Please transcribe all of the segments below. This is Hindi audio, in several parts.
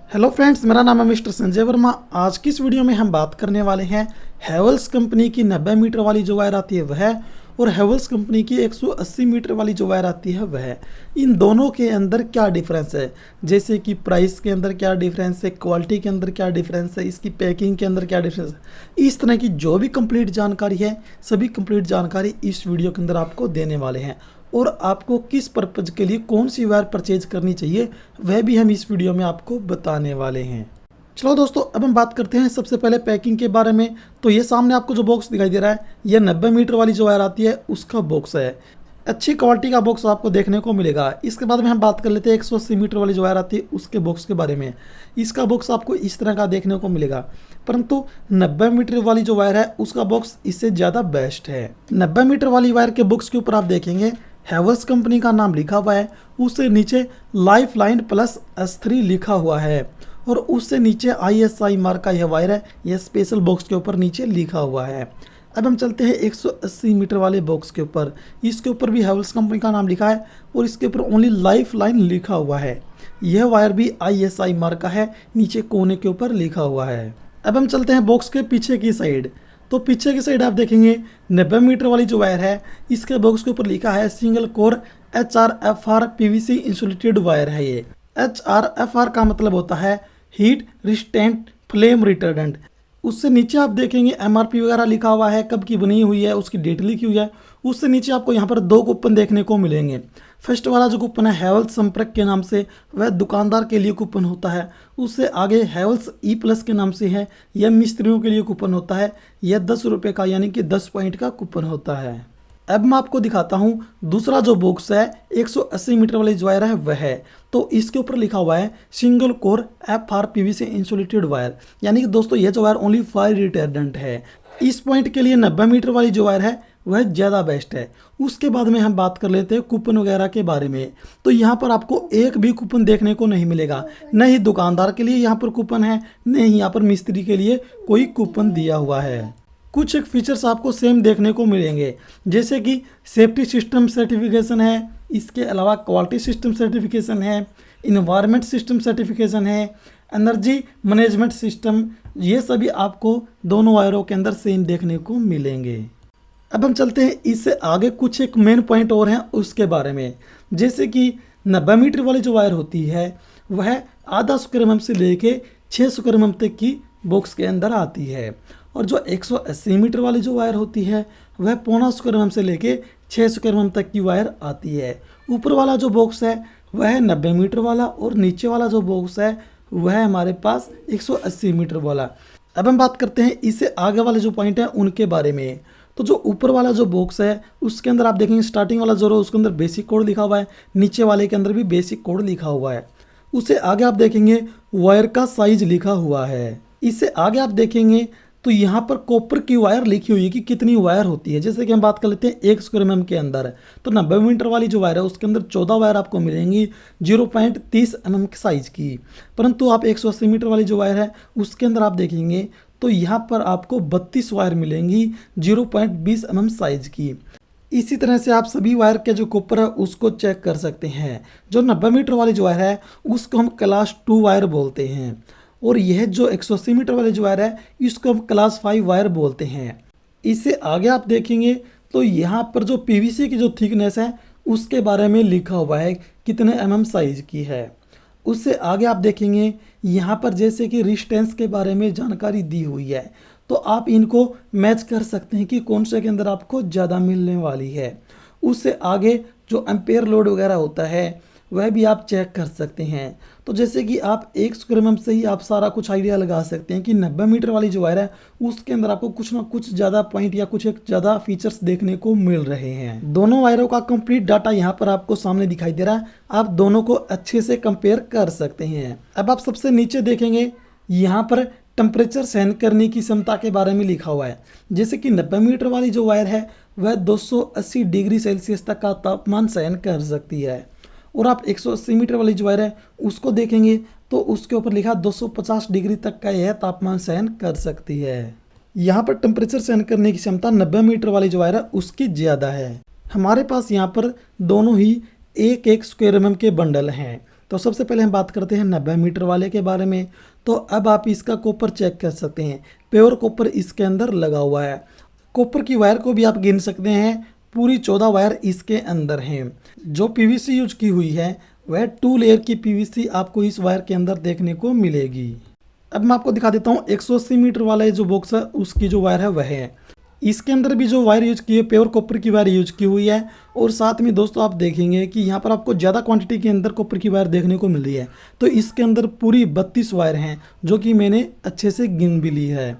हेलो फ्रेंड्स, मेरा नाम है मिस्टर संजय वर्मा। आज की इस वीडियो में हम बात करने वाले हैं हैवेल्स कंपनी की 90 मीटर वाली जो वायर आती है वह, और हैवेल्स कंपनी की 180 मीटर वाली जो वायर आती है वह। इन दोनों के अंदर क्या डिफरेंस है, जैसे कि प्राइस के अंदर क्या डिफरेंस है, क्वालिटी के अंदर क्या डिफरेंस है, इसकी पैकिंग के अंदर क्या डिफरेंस है, इस तरह की जो भी कंप्लीट जानकारी है सभी कंप्लीट जानकारी इस वीडियो के अंदर आपको देने वाले हैं। और आपको किस पर्पज़ के लिए कौन सी वायर परचेज करनी चाहिए वह भी हम इस वीडियो में आपको बताने वाले हैं। चलो दोस्तों, अब हम बात करते हैं सबसे पहले पैकिंग के बारे में। तो ये सामने आपको जो बॉक्स दिखाई दे रहा है यह 90 मीटर वाली जो वायर आती है उसका बॉक्स है। अच्छी क्वालिटी का बॉक्स आपको देखने को मिलेगा। इसके बाद में हम बात कर लेते हैं 180 मीटर वाली जो वायर आती है उसके बॉक्स के बारे में। इसका बॉक्स आपको इस तरह का देखने को मिलेगा, परंतु 90 मीटर वाली जो वायर है उसका बॉक्स इससे ज़्यादा बेस्ट है। 90 मीटर वाली वायर के बॉक्स के ऊपर आप देखेंगे हैवेल्स कंपनी का नाम लिखा हुआ है, उससे नीचे लाइफ लाइन प्लस S3 लिखा हुआ है, और उससे नीचे ISI मार्क का यह वायर है, यह स्पेशल बॉक्स के ऊपर नीचे लिखा हुआ है। अब हम चलते हैं 180 मीटर वाले बॉक्स के ऊपर। इसके ऊपर भी हैवेल्स कंपनी का नाम लिखा है और इसके ऊपर ओनली लाइफ लाइन लिखा हुआ है। यह वायर भी ISI मार्क का है, नीचे कोने के ऊपर लिखा हुआ है। अब हम चलते हैं बॉक्स के पीछे की साइड। तो पीछे की साइड आप देखेंगे 90 मीटर वाली जो वायर है इसके बॉक्स के ऊपर लिखा है single core HRFR PVC insulated wire है। ये HRFR का मतलब होता है हीट रिस्टेंट फ्लेम रिटर्डेंट। उससे नीचे आप देखेंगे MRP वगैरह लिखा हुआ है, कब की बनी हुई है, उसकी डेट लिखी हुई है। उससे नीचे आपको यहाँ पर दो कूपन देखने को मिलेंगे। फर्स्ट वाला जो कूपन है हैवेल्स संपर्क के नाम से, वह दुकानदार के लिए कूपन होता है। उससे आगे हैवेल्स E+ के नाम से है, यह मिस्त्रियों के लिए कूपन होता है। यह 10 रुपये का यानी कि 10 पॉइंट का कूपन होता है। अब मैं आपको दिखाता हूँ दूसरा जो बॉक्स है 180 मीटर वाली जो वायर है वह है। तो इसके ऊपर लिखा हुआ है single core FR PVC insulated wire, यानी कि दोस्तों यह जो वायर ओनली फायर रिटर्डेंट है। इस पॉइंट के लिए 90 मीटर वाली जो वायर है वह ज़्यादा बेस्ट है। उसके बाद में हम बात कर लेते हैं कूपन वगैरह के बारे में। तो यहाँ पर आपको एक भी कूपन देखने को नहीं मिलेगा, न ही दुकानदार के लिए यहाँ पर कूपन है, न ही यहाँ पर मिस्त्री के लिए कोई कूपन दिया हुआ है। कुछ एक फीचर्स आपको सेम देखने को मिलेंगे, जैसे कि सेफ्टी सिस्टम सर्टिफिकेशन है, इसके अलावा क्वालिटी सिस्टम सर्टिफिकेशन है, इन्वायरमेंट सिस्टम सर्टिफिकेशन है, एनर्जी मैनेजमेंट सिस्टम, ये सभी आपको दोनों वायरों के अंदर सेम देखने को मिलेंगे। अब हम चलते हैं इससे आगे, कुछ एक मेन पॉइंट और हैं उसके बारे में। जैसे कि 90 मीटर वाली जो वायर होती है वह आधा स्क्वायर mm से लेके 6 स्क्वायर mm तक की बॉक्स के अंदर आती है, और जो 180 मीटर वाली जो वायर होती है वह पौना स्क्वायर mm से लेके 6 स्क्वायर mm तक की वायर आती है। ऊपर वाला जो बॉक्स है वह है 90 मीटर वाला, और नीचे वाला जो बॉक्स है वह है हमारे पास 180 मीटर वाला। अब हम बात करते हैं इससे आगे वाले जो पॉइंट हैं उनके बारे में। तो जो ऊपर वाला जो बॉक्स है उसके अंदर आप देखेंगे स्टार्टिंग वाला जो है उसके अंदर बेसिक कोड लिखा हुआ है, नीचे वाले के अंदर भी बेसिक कोड लिखा हुआ है। उससे आगे आप देखेंगे वायर का साइज लिखा हुआ है। इससे आगे आप देखेंगे तो यहाँ पर कॉपर की वायर लिखी हुई है कि कितनी वायर होती है। जैसे कि हम बात कर लेते हैं 1 स्क्वायर mm के अंदर, तो 90 मीटर वाली जो वायर है उसके अंदर 14 वायर आपको मिलेंगी 0.30 mm साइज की। परंतु आप 180 मीटर वाली जो वायर है उसके अंदर आप देखेंगे तो यहाँ पर आपको 32 वायर मिलेंगी 0.20 mm साइज की। इसी तरह से आप सभी वायर के जो कॉपर है उसको चेक कर सकते हैं। जो 90 मीटर वाली जो वायर है उसको हम क्लास 2 वायर बोलते हैं, और यह जो 180 मीटर वाली जो वायर है इसको हम क्लास 5 वायर बोलते हैं। इससे आगे आप देखेंगे तो यहाँ पर जो PVC की जो थिकनेस है उसके बारे में लिखा हुआ है कितने mm साइज की है। उससे आगे आप देखेंगे यहाँ पर जैसे कि रेजिस्टेंस के बारे में जानकारी दी हुई है, तो आप इनको मैच कर सकते हैं कि कौन से के अंदर आपको ज़्यादा मिलने वाली है। उससे आगे जो एम्पेयर लोड वगैरह होता है वह भी आप चेक कर सकते हैं। तो जैसे कि आप 1 स्क्वायर mm से ही आप सारा कुछ आइडिया लगा सकते हैं कि 90 मीटर वाली जो वायर है उसके अंदर आपको कुछ ना कुछ ज़्यादा पॉइंट या कुछ एक ज़्यादा फीचर्स देखने को मिल रहे हैं। दोनों वायरों का कंप्लीट डाटा यहाँ पर आपको सामने दिखाई दे रहा है, आप दोनों को अच्छे से कंपेयर कर सकते हैं। अब आप सबसे नीचे देखेंगे यहाँ पर टेम्परेचर सहन करने की क्षमता के बारे में लिखा हुआ है। जैसे कि 90 मीटर वाली जो वायर है वह 280 डिग्री सेल्सियस तक का तापमान सहन कर सकती है, और आप 180 मीटर वाली जो वायर है उसको देखेंगे तो उसके ऊपर लिखा 250 डिग्री तक का यह तापमान सहन कर सकती है। यहाँ पर टेम्परेचर सहन करने की क्षमता 90 मीटर वाली जो वायर है उसकी ज़्यादा है। हमारे पास यहाँ पर दोनों ही 1-1 स्क्वायर mm के बंडल हैं। तो सबसे पहले हम बात करते हैं 90 मीटर वाले के बारे में। तो अब आप इसका कॉपर चेक कर सकते हैं, प्योर कॉपर इसके अंदर लगा हुआ है। कॉपर की वायर को भी आप गिन सकते हैं, पूरी 14 वायर इसके अंदर हैं। जो पीवीसी यूज की हुई है वह 2 लेयर की पीवीसी आपको इस वायर के अंदर देखने को मिलेगी। अब मैं आपको दिखा देता हूँ 180 मीटर वाला जो बॉक्स है उसकी जो वायर है वह है। इसके अंदर भी जो वायर यूज की है प्योर कॉपर की वायर यूज की हुई है। और साथ में दोस्तों आप देखेंगे कि यहाँ पर आपको ज़्यादा क्वांटिटी के अंदर कॉपर की वायर देखने को मिल रही है। तो इसके अंदर पूरी 32 वायर हैं जो कि मैंने अच्छे से गिन भी ली है।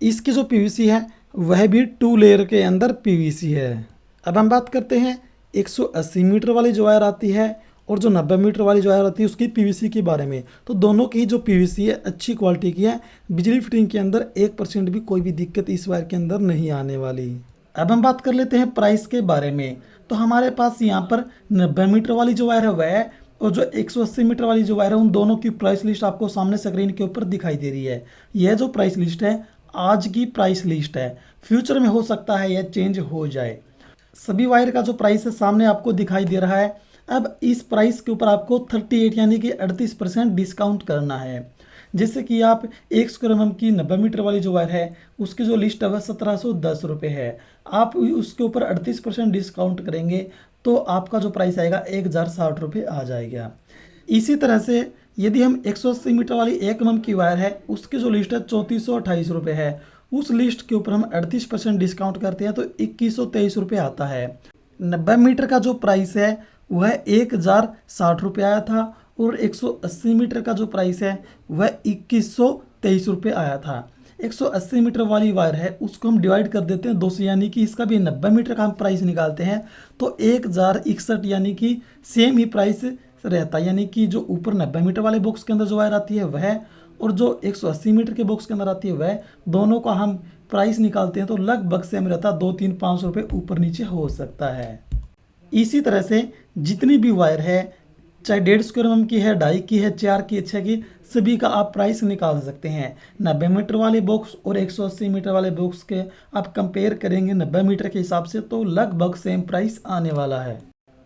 इसकी जो पीवीसी है वह भी 2 लेयर के अंदर पीवीसी है। अब हम बात करते हैं 180 मीटर वाली जो वायर आती है और जो 90 मीटर वाली जो वायर आती है उसकी पीवीसी के बारे में। तो दोनों की जो पीवीसी है अच्छी क्वालिटी की है। बिजली फिटिंग के अंदर 1% भी कोई भी दिक्कत इस वायर के अंदर नहीं आने वाली। अब हम बात कर लेते हैं प्राइस के बारे में। तो हमारे पास यहाँ पर 90 मीटर वाली जो वायर है वह और जो 180 मीटर वाली जो वायर है उन दोनों की प्राइस लिस्ट आपको सामने स्क्रीन के ऊपर दिखाई दे रही है। यह जो प्राइस लिस्ट है आज की प्राइस लिस्ट है, फ्यूचर में हो सकता है यह चेंज हो जाए। सभी वायर का जो प्राइस है सामने आपको दिखाई दे रहा है। अब इस प्राइस के ऊपर आपको 38 यानी कि 38% डिस्काउंट करना है। जैसे कि आप 1 स्क्वायर mm की 90 मीटर वाली जो वायर है उसकी जो लिस्ट है वह 1710 रुपये है। आप उसके ऊपर 38% डिस्काउंट करेंगे तो आपका जो प्राइस आएगा 1060 रुपये आ जाएगा। इसी तरह से यदि हम 180 मीटर वाली 1 mm की वायर है उसकी जो लिस्ट है 3428 रुपये है, उस लिस्ट के ऊपर हम 38% डिस्काउंट करते हैं तो 2123 रुपये आता है। 90 मीटर का जो प्राइस है वह 1060 रुपये आया था और 180 मीटर का जो प्राइस है वह 2123 रुपये आया था। 180 मीटर वाली वायर है उसको हम डिवाइड कर देते हैं 2 से, यानी कि इसका भी 90 मीटर का हम प्राइस निकालते हैं तो 1061 यानी कि सेम ही प्राइस रहता है। यानी कि जो ऊपर 90 मीटर वाले बॉक्स के अंदर जो वायर आती है वह और जो 180 मीटर के बॉक्स के अंदर आती है वह दोनों का हम प्राइस निकालते हैं तो लगभग सेम रहता है, 2-3-5 रुपये ऊपर नीचे हो सकता है। इसी तरह से जितनी भी वायर है चाहे 1.5 स्क्वायर mm की है, 2.5 की है, 4 की, 6 की, सभी का आप प्राइस निकाल सकते हैं। 90 मीटर वाले बॉक्स और 180 मीटर वाले बॉक्स के आप कंपेयर करेंगे 90 मीटर के हिसाब से तो लगभग सेम प्राइस आने वाला है।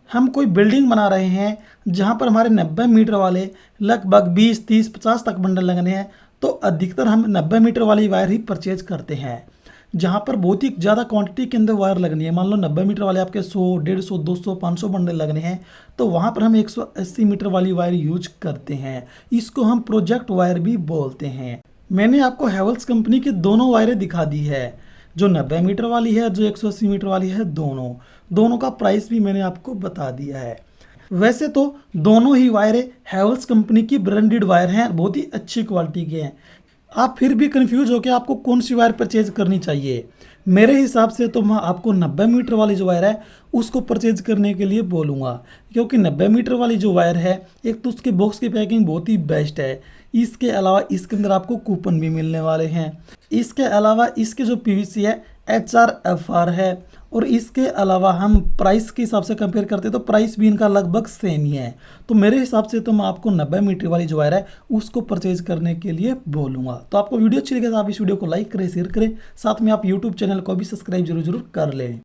हम कोई बिल्डिंग बना रहे हैं जहां पर हमारे 90 मीटर वाले लगभग 20, 30, 50 तक बंडल लगने हैं तो अधिकतर हम 90 मीटर वाली वायर ही परचेज करते हैं। जहाँ पर बहुत ही ज़्यादा क्वांटिटी के अंदर वायर लगनी है, मान लो 90 मीटर वाले आपके 100, 150, 200, 500 बंडल लगने हैं तो वहाँ पर हम 180 मीटर वाली वायर यूज करते हैं। इसको हम प्रोजेक्ट वायर भी बोलते हैं। मैंने आपको हैवेल्स कंपनी की दोनों वायरें दिखा दी है, जो 90 मीटर वाली है, जो 180 मीटर वाली है, दोनों का प्राइस भी मैंने आपको बता दिया है। वैसे तो दोनों ही वायरें हैवेल्स कंपनी की ब्रांडेड वायर हैं, बहुत ही अच्छी क्वालिटी के हैं। आप फिर भी कंफ्यूज हो कि आपको कौन सी वायर परचेज करनी चाहिए। मेरे हिसाब से तो मैं आपको 90 मीटर वाली जो वायर है उसको परचेज करने के लिए बोलूँगा, क्योंकि 90 मीटर वाली जो वायर है एक तो उसके बॉक्स की पैकिंग बहुत ही बेस्ट है। इसके अलावा इसके अंदर आपको कूपन भी मिलने वाले हैं। इसके अलावा इसके जो पीवीसी है HRFR है और इसके अलावा हम प्राइस के हिसाब से कंपेयर करते हैं तो प्राइस भी इनका लगभग सेम ही है। तो मेरे हिसाब से तो मैं आपको 90 मीटर वाली जो वायर है उसको परचेज करने के लिए बोलूँगा। तो आपको वीडियो अच्छी लगे तो आप इस वीडियो को लाइक करें, शेयर करें, साथ में आप यूट्यूब चैनल को भी सब्सक्राइब जरूर कर लें।